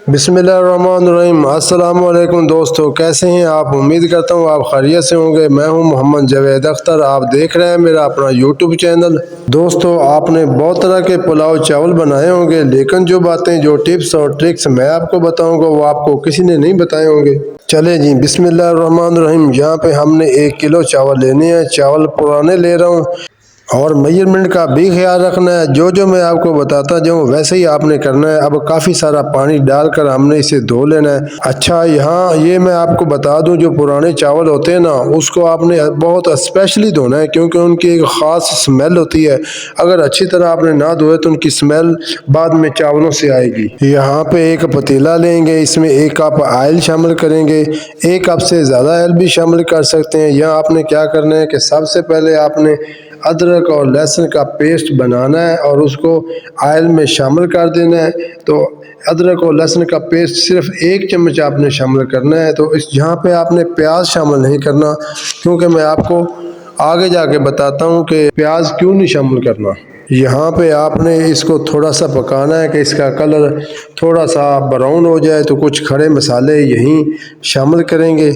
बिस्मिल्लाहिर्रहमानिर्रहीम। अस्सलाम वालेकुम दोस्तों, कैसे हैं आप? उम्मीद करता हूँ आप खैरियत से होंगे। मैं हूँ मोहम्मद जावेद अख्तर, आप देख रहे हैं मेरा अपना यूट्यूब चैनल। दोस्तों, आपने बहुत तरह के पुलाव चावल बनाए होंगे, लेकिन जो बातें, जो टिप्स और ट्रिक्स मैं आपको बताऊंगा वो आपको किसी ने नहीं बताए होंगे। चले जी, बिस्मिल्लाहिर्रहमानिर्रहीम। यहाँ पे हमने 1 किलो चावल लेने हैं। चावल पुराने ले रहा हूँ और मेजरमेंट का भी ख्याल रखना है। जो जो मैं आपको बताता जाऊँ वैसे ही आपने करना है। अब काफ़ी सारा पानी डालकर हमने इसे धो लेना है। अच्छा, यहाँ ये मैं आपको बता दूं, जो पुराने चावल होते हैं ना, उसको आपने बहुत स्पेशली धोना है, क्योंकि उनकी एक ख़ास स्मेल होती है। अगर अच्छी तरह आपने ना धोए तो उनकी स्मेल बाद में चावलों से आएगी। यहाँ पे एक पतीला लेंगे, इसमें 1 कप ऑयल शामिल करेंगे। 1 कप से ज़्यादा ऑयल भी शामिल कर सकते हैं। यहाँ आपने क्या करना है कि सबसे पहले आपने अदरक और लहसुन का पेस्ट बनाना है और उसको ऑयल में शामिल कर देना है। तो अदरक और लहसुन का पेस्ट सिर्फ 1 चम्मच आपने शामिल करना है। तो इस यहाँ पे आपने प्याज शामिल नहीं करना, क्योंकि मैं आपको आगे जाके बताता हूँ कि प्याज क्यों नहीं शामिल करना। यहाँ पे आपने इसको थोड़ा सा पकाना है कि इसका कलर थोड़ा सा ब्राउन हो जाए। तो कुछ खड़े मसाले यहीं शामिल करेंगे।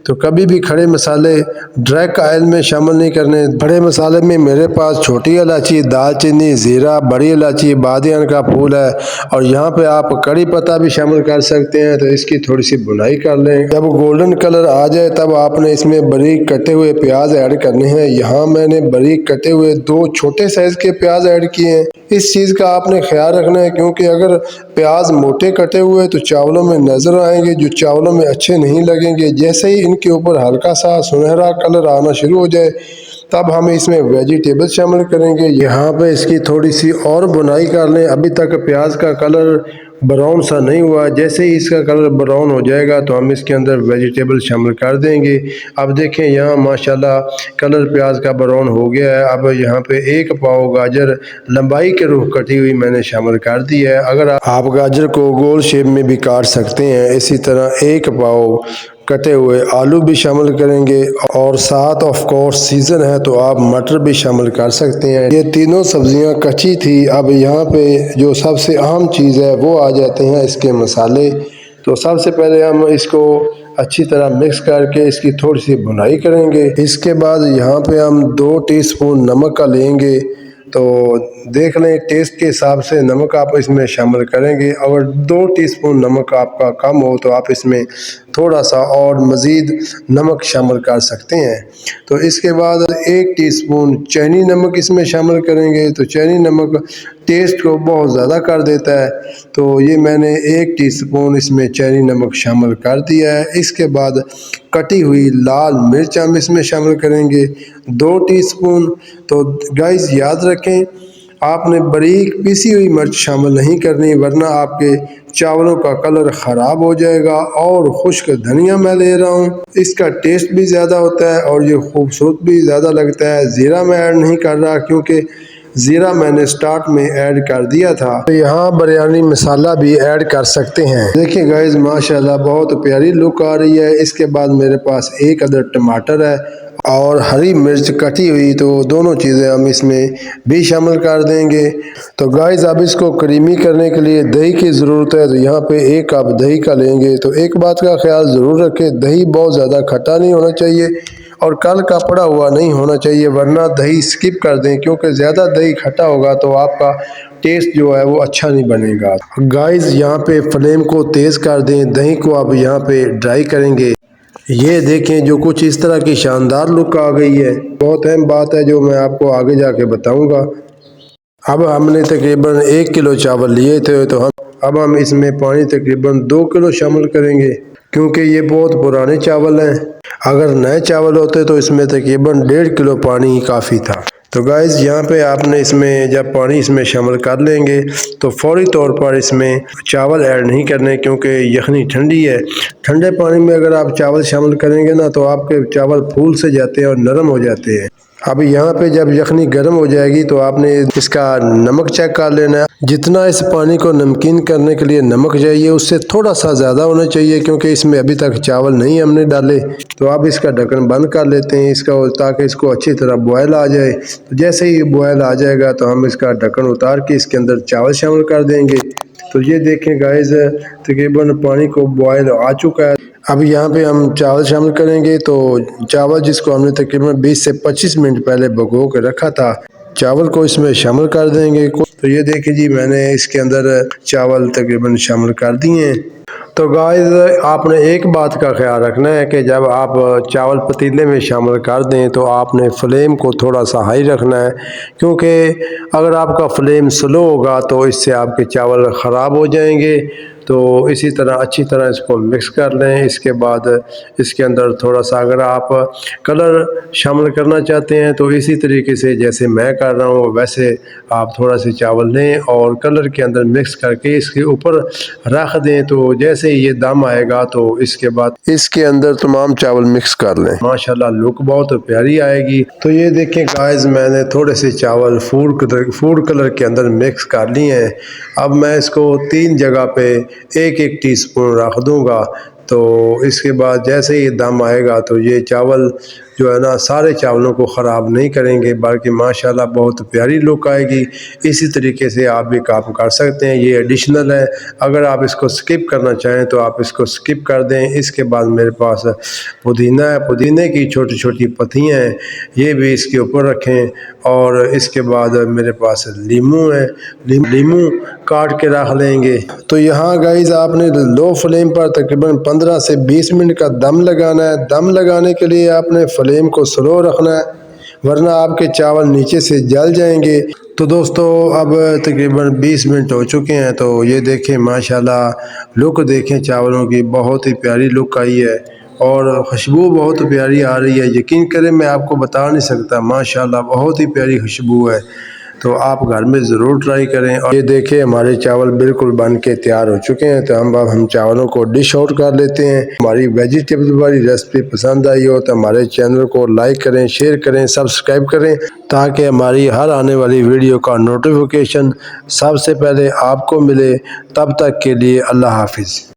तो कभी भी खड़े मसाले डायरेक्ट ऑयल में शामिल नहीं करने। खड़े मसाले में मेरे पास छोटी इलायची, दालचीनी, ज़ीरा, बड़ी इलायची, बादियान का फूल है और यहाँ पे आप कड़ी पत्ता भी शामिल कर सकते हैं। तो इसकी थोड़ी सी भुनाई कर लें। जब गोल्डन कलर आ जाए तब आपने इसमें बारीक कटे हुए प्याज ऐड करने हैं। यहाँ मैंने बारीक कटे हुए 2 छोटे साइज के प्याज ऐड किए हैं। इस चीज़ का आपने ख्याल रखना है, क्योंकि अगर प्याज मोटे कटे हुए तो चावलों में नज़र आएंगे, जो चावलों में अच्छे नहीं लगेंगे। जैसे ही इनके ऊपर हल्का सा सुनहरा कलर आना शुरू हो जाए तब हम इसमें वेजिटेबल शामिल करेंगे। यहाँ पे इसकी थोड़ी सी और बुनाई कर लें। अभी तक प्याज का कलर ब्राउन सा नहीं हुआ। जैसे ही इसका कलर ब्राउन हो जाएगा तो हम इसके अंदर वेजिटेबल शामिल कर देंगे। अब देखें, यहाँ माशाल्लाह कलर प्याज का ब्राउन हो गया है। अब यहाँ पे 1 पाव गाजर लंबाई के रुख कटी हुई मैंने शामिल कर दी है। अगर आप गाजर को गोल शेप में भी काट सकते हैं। इसी तरह 1 पाव कटे हुए आलू भी शामिल करेंगे और साथ ऑफ कोर्स सीजन है तो आप मटर भी शामिल कर सकते हैं। ये तीनों सब्जियां कच्ची थी। अब यहाँ पे जो सबसे अहम चीज़ है वो आ जाते हैं इसके मसाले। तो सबसे पहले हम इसको अच्छी तरह मिक्स करके इसकी थोड़ी सी भुनाई करेंगे। इसके बाद यहाँ पे हम 2 टीस्पून नमक का लेंगे। तो देख लें, टेस्ट के हिसाब से नमक आप इसमें शामिल करेंगे। अगर 2 टीस्पून नमक आपका कम हो तो आप इसमें थोड़ा सा और मज़ीद नमक शामिल कर सकते हैं। तो इसके बाद 1 टीस्पून चीनी नमक इसमें शामिल करेंगे। तो चीनी नमक टेस्ट को बहुत ज़्यादा कर देता है। तो ये मैंने 1 टीस्पून इसमें चीनी नमक शामिल कर दिया है। इसके बाद कटी हुई लाल मिर्च हम इसमें शामिल करेंगे 2 टीस्पून। तो गाइस याद रखें, आपने बारीक पीसी हुई मिर्च शामिल नहीं करनी, वरना आपके चावलों का कलर ख़राब हो जाएगा। और खुश्क धनिया मैं ले रहा हूँ, इसका टेस्ट भी ज़्यादा होता है और ये खूबसूरत भी ज़्यादा लगता है। ज़ीरा मैं ऐड नहीं कर रहा, क्योंकि ज़ीरा मैंने स्टार्ट में ऐड कर दिया था। तो यहाँ बिरयानी मसाला भी ऐड कर सकते हैं। देखिए गाइस, माशाल्लाह बहुत प्यारी लुक आ रही है। इसके बाद मेरे पास 1 अदद टमाटर है और हरी मिर्च कटी हुई। तो दोनों चीज़ें हम इसमें भी शामिल कर देंगे। तो गाइस, अब इसको क्रीमी करने के लिए दही की ज़रूरत है। तो यहाँ पे 1 कप दही का लेंगे। तो एक बात का ख्याल ज़रूर रखें, दही बहुत ज़्यादा खट्टा नहीं होना चाहिए और कल का पड़ा हुआ नहीं होना चाहिए, वरना दही स्किप कर दें, क्योंकि ज़्यादा दही खट्टा होगा तो आपका टेस्ट जो है वो अच्छा नहीं बनेगा। गाइस, यहाँ पे फ्लेम को तेज़ कर दें। दही को अब यहाँ पे ड्राई करेंगे। ये देखें, जो कुछ इस तरह की शानदार लुक आ गई है। बहुत अहम बात है जो मैं आपको आगे जाके बताऊंगा। अब हमने तकरीबन 1 किलो चावल लिए थे, तो अब हम इसमें पानी तकरीबन 2 किलो शामिल करेंगे, क्योंकि ये बहुत पुराने चावल हैं। अगर नए चावल होते तो इसमें तकरीबन 1.5 किलो पानी काफ़ी था। तो गाइज़, यहाँ पे आपने इसमें जब पानी इसमें शामिल कर लेंगे तो फौरी तौर पर इसमें चावल ऐड नहीं करने, क्योंकि यखनी ठंडी है। ठंडे पानी में अगर आप चावल शामिल करेंगे ना तो आपके चावल फूल से जाते हैं और नरम हो जाते हैं। अब यहाँ पे जब यखनी गर्म हो जाएगी तो आपने इसका नमक चेक कर लेना है। जितना इस पानी को नमकीन करने के लिए नमक चाहिए उससे थोड़ा सा ज़्यादा होना चाहिए, क्योंकि इसमें अभी तक चावल नहीं हमने डाले। तो आप इसका ढक्कन बंद कर लेते हैं इसका, ताकि इसको अच्छी तरह बॉयल आ जाए। तो जैसे ही बॉयल आ जाएगा तो हम इसका ढक्कन उतार के इसके अंदर चावल शामिल कर देंगे। तो ये देखें गाइस तकरीबन पानी को बॉयल आ चुका है। अब यहाँ पे हम चावल शामिल करेंगे। तो चावल जिसको हमने तकरीबन 20 से 25 मिनट पहले भिगो के रखा था, चावल को इसमें शामिल कर देंगे। तो ये देखिए जी, मैंने इसके अंदर चावल तकरीबन शामिल कर दिए हैं। तो गाइस आपने एक बात का ख्याल रखना है कि जब आप चावल पतीले में शामिल कर दें तो आपने फ्लेम को थोड़ा सा हाई रखना है, क्योंकि अगर आपका फ्लेम स्लो होगा तो इससे आपके चावल ख़राब हो जाएंगे। तो इसी तरह अच्छी तरह इसको मिक्स कर लें। इसके बाद इसके अंदर थोड़ा सा अगर आप कलर शामिल करना चाहते हैं तो इसी तरीके से जैसे मैं कर रहा हूँ वैसे आप थोड़ा से चावल लें और कलर के अंदर मिक्स करके इसके ऊपर रख दें। तो जैसे ही ये दम आएगा तो इसके बाद इसके अंदर तमाम चावल मिक्स कर लें। माशाल्लाह लुक बहुत प्यारी आएगी। तो ये देखें गाइस, मैंने थोड़े से चावल फूड कलर के अंदर मिक्स कर लिए हैं। अब मैं इसको 3 जगह पे 1-1 टीस्पून रख दूंगा। तो इसके बाद जैसे ही दम आएगा तो ये चावल जो है ना सारे चावलों को ख़राब नहीं करेंगे, बल्कि माशाल्लाह बहुत प्यारी लुक आएगी। इसी तरीके से आप भी काम कर सकते हैं। ये एडिशनल है, अगर आप इसको स्किप करना चाहें तो आप इसको स्किप कर दें। इसके बाद मेरे पास पुदीना है, पुदीने की छोटी छोटी पत्तियाँ हैं, ये भी इसके ऊपर रखें। और इसके बाद मेरे पास लीमू है, लीमू काट के रख लेंगे। तो यहाँ गाइस आपने लो फ्लेम पर तकरीबन 15 से 20 मिनट का दम लगाना है। दम लगाने के लिए आपने फ्लेम को स्लो रखना है, वरना आपके चावल नीचे से जल जाएंगे। तो दोस्तों अब तकरीबन 20 मिनट हो चुके हैं। तो ये देखें माशाल्लाह लुक देखें चावलों की, बहुत ही प्यारी लुक आई है और खुशबू बहुत प्यारी आ रही है। यकीन करें मैं आपको बता नहीं सकता, माशाल्लाह बहुत ही प्यारी खुशबू है। तो आप घर में ज़रूर ट्राई करें। और ये देखें हमारे चावल बिल्कुल बन के तैयार हो चुके हैं। तो हम चावलों को डिश आउट कर लेते हैं। हमारी वेजिटेबल वाली रेसिपी पसंद आई हो तो हमारे चैनल को लाइक करें, शेयर करें, सब्सक्राइब करें, ताकि हमारी हर आने वाली वीडियो का नोटिफिकेशन सबसे पहले आपको मिले। तब तक के लिए अल्लाह हाफिज़।